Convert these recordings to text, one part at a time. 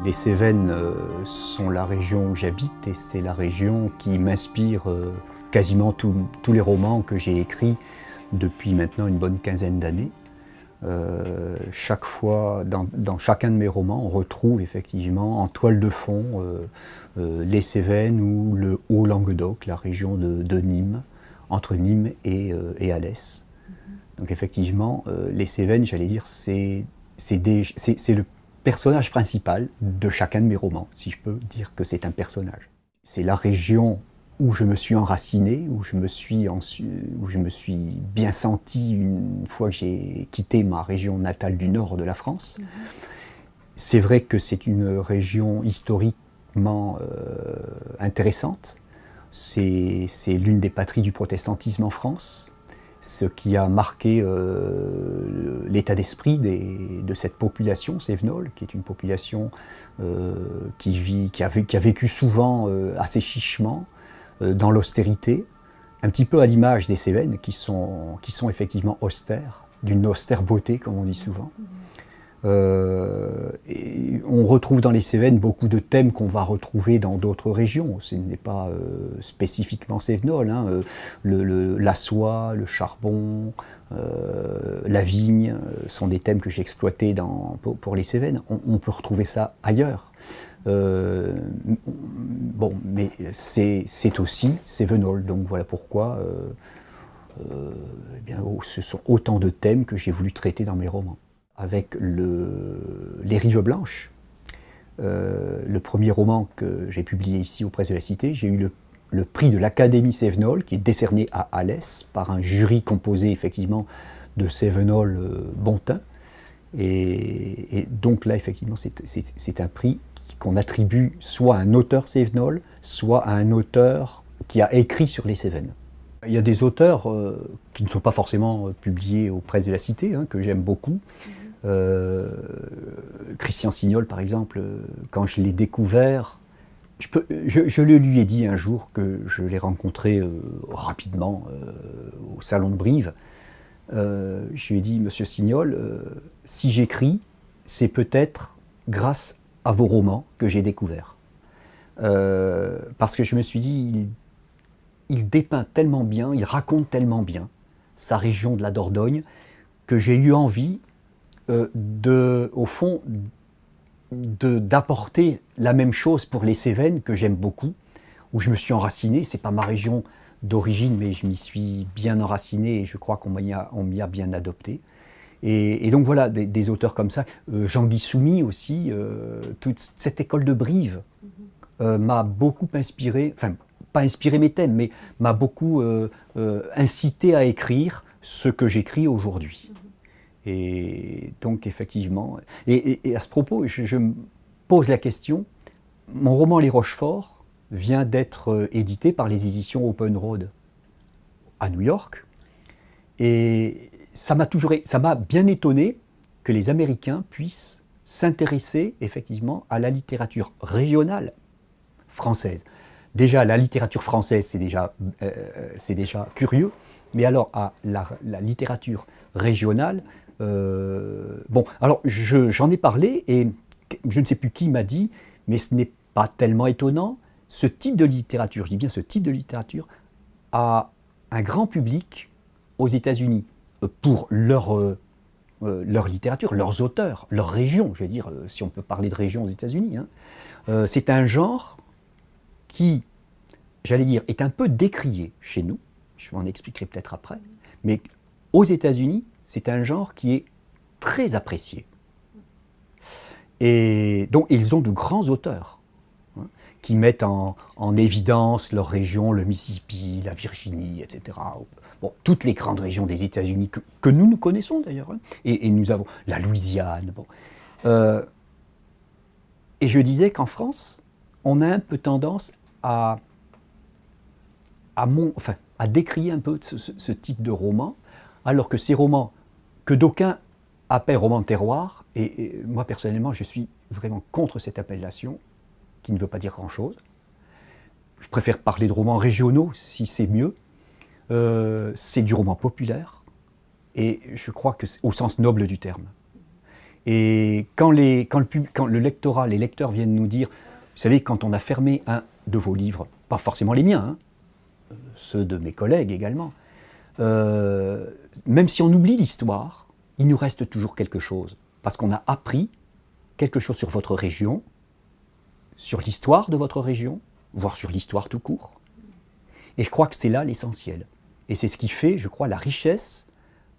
Les Cévennes sont la région où j'habite et c'est la région qui m'inspire quasiment tous les romans que j'ai écrits depuis maintenant une bonne quinzaine d'années. Chaque fois, dans chacun de mes romans, on retrouve effectivement en toile de fond les Cévennes ou le Haut-Languedoc, la région de Nîmes, entre Nîmes et Alès. Donc effectivement, les Cévennes, j'allais dire, c'est le personnage principal de chacun de mes romans, si je peux dire que c'est un personnage. C'est la région où je me suis enraciné, où je me suis bien senti une fois que j'ai quitté ma région natale du nord de la France. C'est vrai que c'est une région historiquement intéressante. C'est l'une des patries du protestantisme en France, ce qui a marqué l'état d'esprit de cette population cévenole, qui est une population qui a vécu souvent assez chichement, dans l'austérité, un petit peu à l'image des Cévennes, qui sont effectivement austères, d'une austère beauté, comme on dit souvent. Et on retrouve dans les Cévennes beaucoup de thèmes qu'on va retrouver dans d'autres régions. Ce n'est pas spécifiquement cévenol, hein. La soie, le charbon, la vigne sont des thèmes que j'ai exploités pour les Cévennes. On peut retrouver ça ailleurs. Bon, mais c'est aussi cévenol, donc voilà pourquoi eh bien, ce sont autant de thèmes que j'ai voulu traiter dans mes romans. Avec Les Rives Blanches, le premier roman que j'ai publié ici aux Presses de la Cité, j'ai eu le prix de l'Académie cévenole, qui est décerné à Alès par un jury composé effectivement de cévenols bontins. Et donc là, effectivement, c'est un prix qu'on attribue soit à un auteur cévenol, soit à un auteur qui a écrit sur les Cévennes. Il y a des auteurs qui ne sont pas forcément publiés aux Presses de la Cité, hein, que j'aime beaucoup. Christian Signol, par exemple, quand je l'ai découvert, je le lui ai dit un jour que je l'ai rencontré rapidement au Salon de Brive. Je lui ai dit, Monsieur Signol, si j'écris, c'est peut-être grâce à vos romans que j'ai découvert. Parce que je me suis dit, il dépeint tellement bien, il raconte tellement bien sa région de la Dordogne, que j'ai eu envie, au fond, d'apporter la même chose pour les Cévennes, que j'aime beaucoup, où je me suis enraciné. C'est pas ma région d'origine, mais je m'y suis bien enraciné et je crois qu'on m'y a bien adopté. Et donc voilà, des auteurs comme ça. Jean-Guy Soumy aussi, toute cette école de Brive m'a beaucoup inspiré, enfin, pas inspiré mes thèmes, mais m'a beaucoup incité à écrire ce que j'écris aujourd'hui. Et donc effectivement, et à ce propos, je me pose la question, mon roman Les Rocheforts vient d'être édité par les éditions Open Road à New York, et ça m'a bien étonné que les Américains puissent s'intéresser effectivement à la littérature régionale française. Déjà, la littérature française, c'est déjà curieux, mais alors à la littérature régionale, bon, alors j'en ai parlé et je ne sais plus qui m'a dit, mais ce n'est pas tellement étonnant, ce type de littérature, je dis bien ce type de littérature, a un grand public aux États-Unis pour leur littérature, leurs auteurs, leur région, je veux dire, si on peut parler de région aux États-Unis, hein. C'est un genre qui, j'allais dire, est un peu décrié chez nous, je m'en expliquerai peut-être après, mais aux États-Unis, c'est un genre qui est très apprécié. Et donc, ils ont de grands auteurs, hein, qui mettent en évidence leur région, le Mississippi, la Virginie, etc. Bon, toutes les grandes régions des États-Unis que nous connaissons d'ailleurs, hein, et nous avons la Louisiane. Bon. Et je disais qu'en France, on a un peu tendance à décrier un peu ce type de roman, alors que ces romans que d'aucuns appellent romans de terroir, et moi personnellement je suis vraiment contre cette appellation, qui ne veut pas dire grand-chose. Je préfère parler de romans régionaux si c'est mieux. C'est du roman populaire, et je crois que c'est au sens noble du terme. Et quand le lectorat, les lecteurs viennent nous dire, vous savez, quand on a fermé un de vos livres, pas forcément les miens, hein, ceux de mes collègues également, même si on oublie l'histoire, il nous reste toujours quelque chose. Parce qu'on a appris quelque chose sur votre région, sur l'histoire de votre région, voire sur l'histoire tout court. Et je crois que c'est là l'essentiel. Et c'est ce qui fait, je crois, la richesse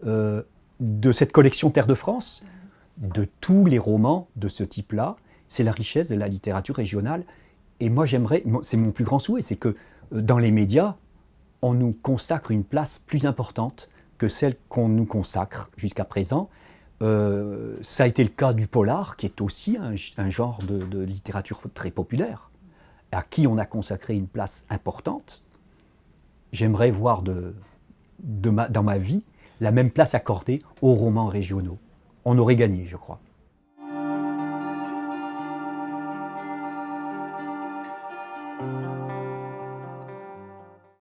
de cette collection Terre de France, de tous les romans de ce type-là. C'est la richesse de la littérature régionale. Et moi, j'aimerais, c'est mon plus grand souhait, c'est que dans les médias, on nous consacre une place plus importante que celle qu'on nous consacre jusqu'à présent. Ça a été le cas du polar, qui est aussi un genre de littérature très populaire, à qui on a consacré une place importante. J'aimerais voir dans ma vie la même place accordée aux romans régionaux. On aurait gagné, je crois.